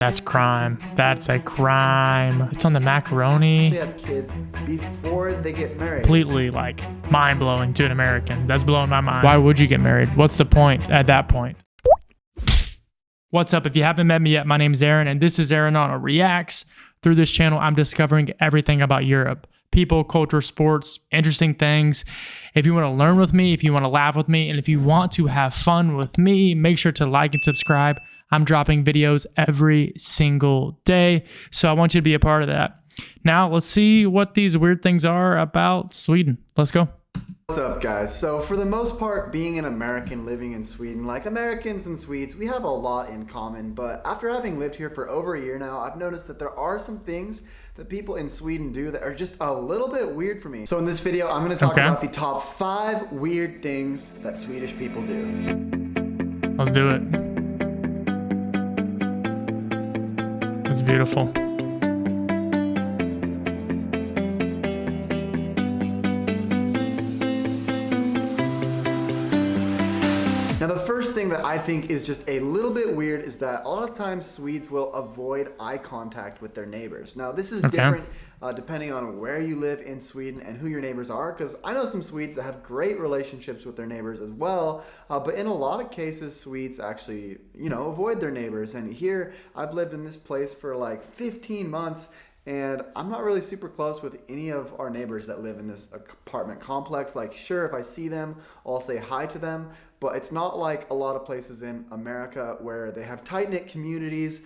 That's crime. That's a crime. It's on the macaroni. They have kids before they get married. Completely like mind-blowing to an American. That's blowing my mind. Why would you get married? What's the point at that point? What's up? If you haven't met me yet, my name is Aaron and this is Aaronano Reacts. Through this channel, I'm discovering everything about Europe. People, culture, sports, interesting things. If you want to learn with me, if you want to laugh with me, and if you want to have fun with me, make sure to like and subscribe. I'm dropping videos every single day, so I want you to be a part of that. Now, let's see what these weird things are about Sweden. Let's go. What's up, guys? So for the most part, being an American living in Sweden, like Americans and Swedes, we have a lot in common. But after having lived here for over a year now, I've noticed that there are some things that people in Sweden do that are just a little bit weird for me. So in this video, I'm going to talk about the top 5 weird things that Swedish people do. Let's do it. It's beautiful. Now, the first thing that I think is just a little bit weird is that a lot of times Swedes will avoid eye contact with their neighbors. Now, this is different depending on where you live in Sweden and who your neighbors are, because I know some Swedes that have great relationships with their neighbors as well, but in a lot of cases, Swedes actually, avoid their neighbors. And here, I've lived in this place for like 15 months, and I'm not really super close with any of our neighbors that live in this apartment complex. Like, sure, if I see them, I'll say hi to them, but it's not like a lot of places in America where they have tight-knit communities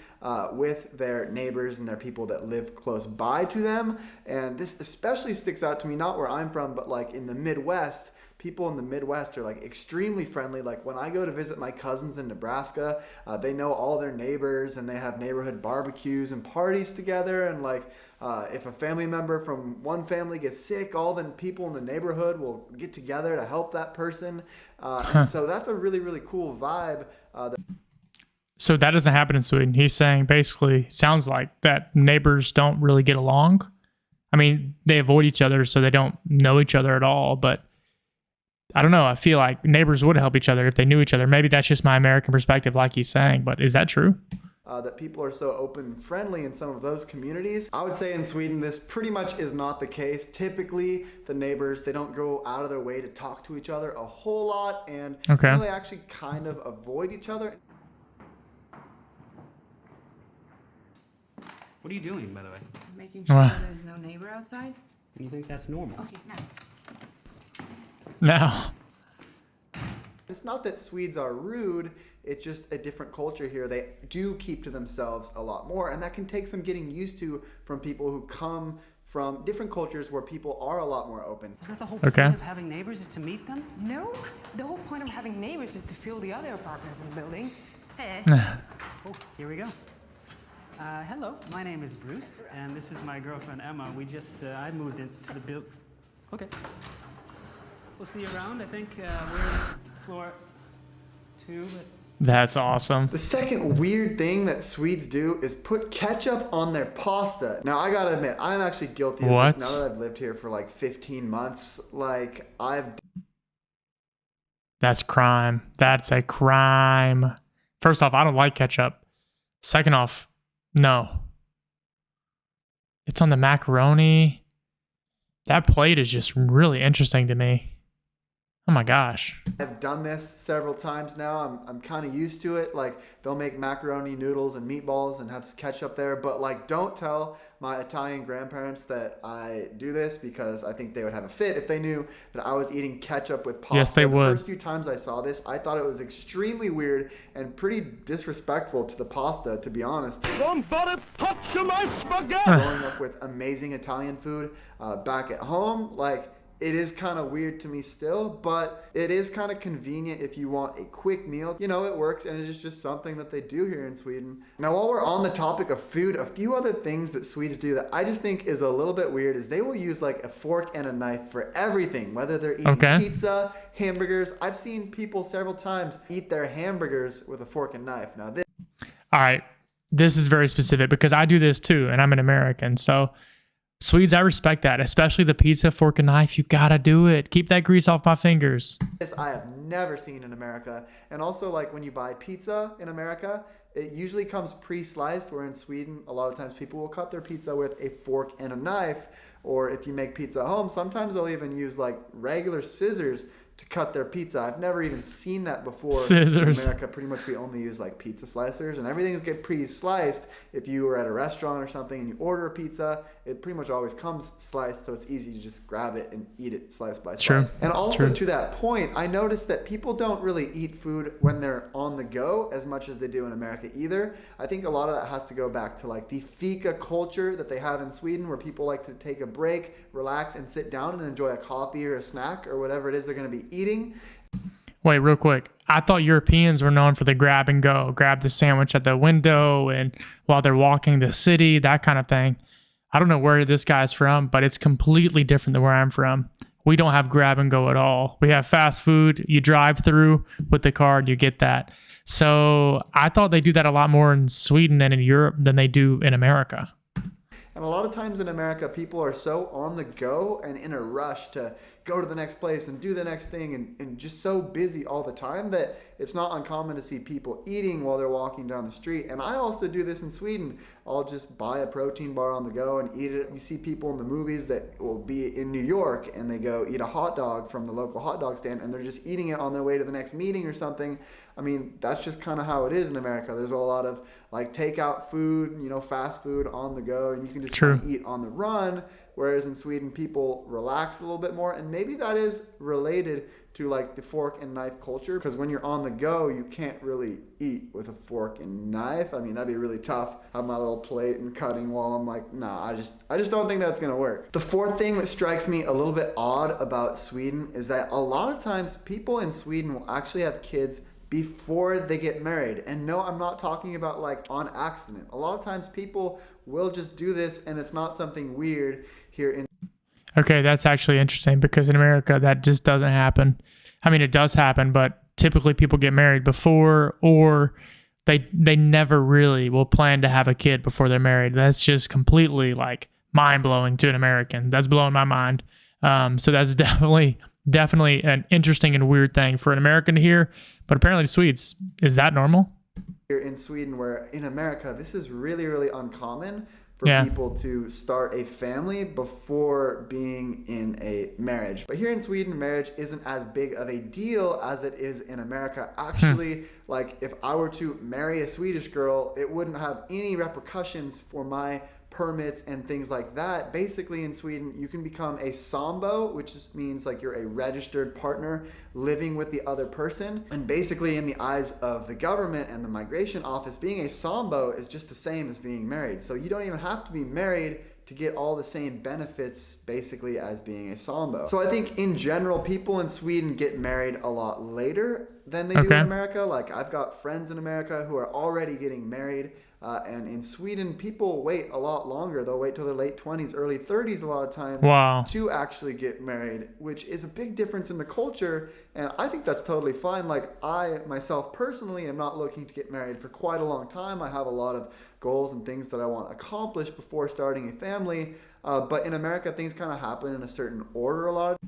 with their neighbors and their people that live close by to them. And this especially sticks out to me, not where I'm from, but like in the Midwest. People in the Midwest are like extremely friendly. Like when I go to visit my cousins in Nebraska, they know all their neighbors and they have neighborhood barbecues and parties together. And like if a family member from one family gets sick, all the people in the neighborhood will get together to help that person. And so that's a really, really cool vibe. So that doesn't happen in Sweden. He's saying basically, sounds like that neighbors don't really get along. I mean, they avoid each other, so they don't know each other at all, but I don't know. I feel like neighbors would help each other if they knew each other. Maybe that's just my American perspective, like he's saying, but is that true? That people are so open and friendly in some of those communities. I would say in Sweden, this pretty much is not the case. Typically, the neighbors, they don't go out of their way to talk to each other a whole lot, and really actually kind of avoid each other. What are you doing, by the way? Making sure there's no neighbor outside. You think that's normal? Okay, now. No. It's not that Swedes are rude, it's just a different culture here. They do keep to themselves a lot more, and that can take some getting used to from people who come from different cultures where people are a lot more open. Isn't that the whole point of having neighbors, is to meet them? No, the whole point of having neighbors is to fill the other apartments in the building. Hey. Oh, here we go. Hello, my name is Bruce, and this is my girlfriend Emma. We just, I moved into the build. Okay. We'll see you around. I think we're on floor 2. That's awesome. The second weird thing that Swedes do is put ketchup on their pasta. Now, I gotta admit, I'm actually guilty of this now that I've lived here for like 15 months. Like, That's crime. That's a crime. First off, I don't like ketchup. Second off, no. It's on the macaroni. That plate is just really interesting to me. Oh my gosh. I've done this several times now. I'm kind of used to it. Like, they'll make macaroni noodles and meatballs and have ketchup there. But like, don't tell my Italian grandparents that I do this, because I think they would have a fit if they knew that I was eating ketchup with pasta. Yes, they would. The first few times I saw this, I thought it was extremely weird and pretty disrespectful to the pasta, to be honest. Somebody touch my spaghetti! Growing up with amazing Italian food back at home, like, it is kind of weird to me still, but it is kind of convenient if you want a quick meal. You know, it works, and it is just something that they do here in Sweden. Now, while we're on the topic of food, a few other things that Swedes do that I just think is a little bit weird is they will use like a fork and a knife for everything, whether they're eating pizza, hamburgers. I've seen people several times eat their hamburgers with a fork and knife. Now, this... All right, this is very specific because I do this too, and I'm an American, so... Swedes, I respect that, especially the pizza, fork, and knife. You gotta do it. Keep that grease off my fingers. This I have never seen in America. And also, like, when you buy pizza in America, it usually comes pre-sliced, where in Sweden, a lot of times people will cut their pizza with a fork and a knife. Or if you make pizza at home, sometimes they'll even use like regular scissors to cut their pizza. I've never even seen that before. Scissors. In America, pretty much we only use like pizza slicers, and everything's get pre-sliced. If you were at a restaurant or something and you order a pizza, it pretty much always comes sliced, so it's easy to just grab it and eat it slice by slice. True. And also True. to that point, I noticed that people don't really eat food when they're on the go as much as they do in America either. I think a lot of that has to go back to like the fika culture that they have in Sweden, where people like to take a break, relax, and sit down and enjoy a coffee or a snack or whatever it is they're going to be eating. Wait, real quick. I thought Europeans were known for the grab and go, grab the sandwich at the window and while they're walking the city, that kind of thing. I don't know where this guy's from, but it's completely different than where I'm from. We don't have grab and go at all. We have fast food. You drive through with the car and you get that. So I thought they do that a lot more in Sweden and in Europe than they do in America. And a lot of times in America, people are so on the go and in a rush to go to the next place and do the next thing and just so busy all the time that it's not uncommon to see people eating while they're walking down the street. And I also do this in Sweden. I'll just buy a protein bar on the go and eat it. You see people in the movies that will be in New York and they go eat a hot dog from the local hot dog stand and they're just eating it on their way to the next meeting or something. I mean, that's just kind of how it is in America. There's a lot of like takeout food, you know, fast food on the go, and you can just kind of eat on the run. Whereas in Sweden, people relax a little bit more, and maybe that is related to like the fork and knife culture, because when you're on the go, you can't really eat with a fork and knife. I mean, that'd be really tough. Have my little plate and cutting while I'm like, nah, I just don't think that's gonna work. The fourth thing that strikes me a little bit odd about Sweden is that a lot of times people in Sweden will actually have kids before they get married. And no, I'm not talking about like on accident. A lot of times people will just do this and it's not something weird here in. Okay, that's actually interesting because in America that just doesn't happen. I mean, it does happen, but typically people get married before, or they never really will plan to have a kid before they're married. That's just completely like mind-blowing to an American. That's blowing my mind. So that's definitely an interesting and weird thing for an American to hear, but apparently to Swedes, is that normal? Here in Sweden, where in America, this is really, really uncommon for people to start a family before being in a marriage. But here in Sweden, marriage isn't as big of a deal as it is in America. Actually, like if I were to marry a Swedish girl, it wouldn't have any repercussions for my permits and things like that. Basically in Sweden, you can become a sambo, which just means like you're a registered partner living with the other person. And basically in the eyes of the government and the migration office, being a sambo is just the same as being married. So you don't even have to be married to get all the same benefits basically as being a sambo. So I think in general, people in Sweden get married a lot later than they do in America. Like I've got friends in America who are already getting married. And in Sweden, people wait a lot longer. They'll wait till their late 20s, early 30s a lot of times to actually get married, which is a big difference in the culture. And I think that's totally fine. Like I, myself personally, am not looking to get married for quite a long time. I have a lot of goals and things that I want to accomplish before starting a family. But in America, things kind of happen in a certain order a lot.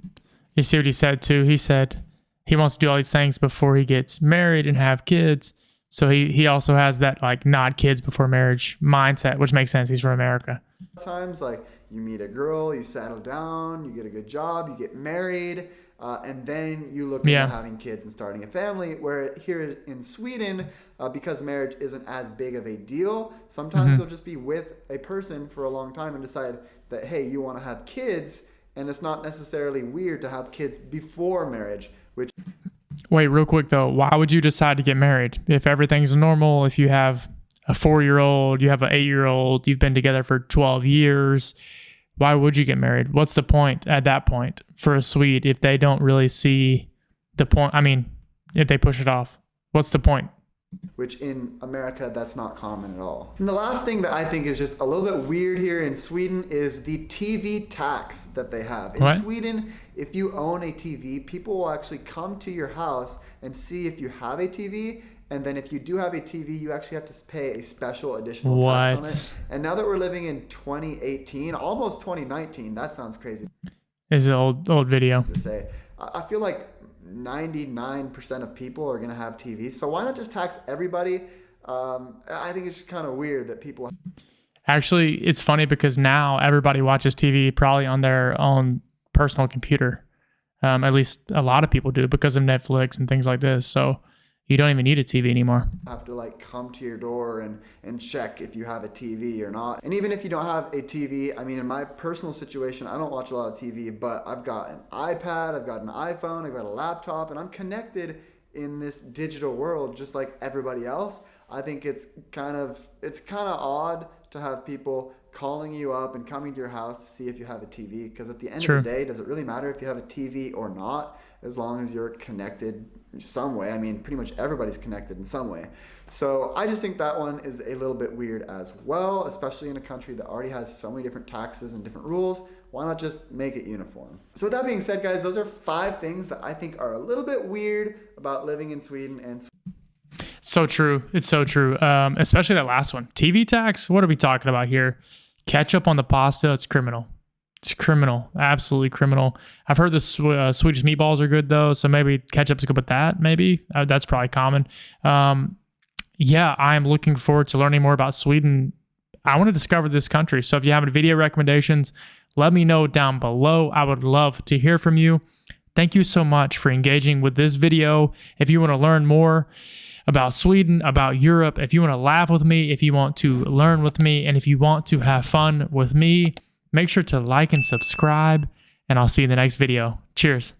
You see what he said too? He said he wants to do all these things before he gets married and have kids. So he also has that like not kids before marriage mindset, which makes sense. He's from America. Sometimes like you meet a girl, you settle down, you get a good job, you get married, and then you look at having kids and starting a family. Where here in Sweden, because marriage isn't as big of a deal, sometimes you'll just be with a person for a long time and decide that, hey, you want to have kids, and it's not necessarily weird to have kids before marriage, which... Wait, real quick though, why would you decide to get married? If everything's normal, if you have a 4-year-old, you have an 8-year-old, you've been together for 12 years, why would you get married? What's the point at that point for a Swede if they don't really see the point? I mean, if they push it off, what's the point? Which in America, that's not common at all. And the last thing that I think is just a little bit weird here in Sweden is the TV tax that they have. In Sweden, if you own a TV, people will actually come to your house and see if you have a TV. And then if you do have a TV, you actually have to pay a special additional tax on it. And now that we're living in 2018, almost 2019, that sounds crazy. It's an old video. To say, I feel like 99% of people are going to have TVs. So why not just tax everybody I think it's kind of weird that people. Actually, it's funny because now everybody watches TV probably on their own personal computer. At least a lot of people do because of Netflix and things like this. So you don't even need a TV anymore. Have to like come to your door and check if you have a TV or not. And even if you don't have a TV, I mean, in my personal situation, I don't watch a lot of TV, but I've got an iPad, I've got an iPhone, I've got a laptop, and I'm connected in this digital world just like everybody else. I think it's kind of odd to have people calling you up and coming to your house to see if you have a TV, because at the end of the day, does it really matter if you have a TV or not, as long as you're connected some way? I mean, pretty much everybody's connected in some way. So I just think that one is a little bit weird as well, especially in a country that already has so many different taxes and different rules. Why not just make it uniform? So with that being said, guys, those are 5 things that I think are a little bit weird about living in Sweden. And so true. It's so true. Especially that last one. TV tax? What are we talking about here? Ketchup on the pasta? It's criminal. It's criminal. Absolutely criminal. I've heard the Swedish meatballs are good, though, so maybe ketchup's good with that, maybe. That's probably common. Yeah, I'm looking forward to learning more about Sweden. I want to discover this country. So if you have any video recommendations, let me know down below. I would love to hear from you. Thank you so much for engaging with this video. If you want to learn more about Sweden, about Europe, if you want to laugh with me, if you want to learn with me, and if you want to have fun with me, make sure to like and subscribe, and I'll see you in the next video. Cheers.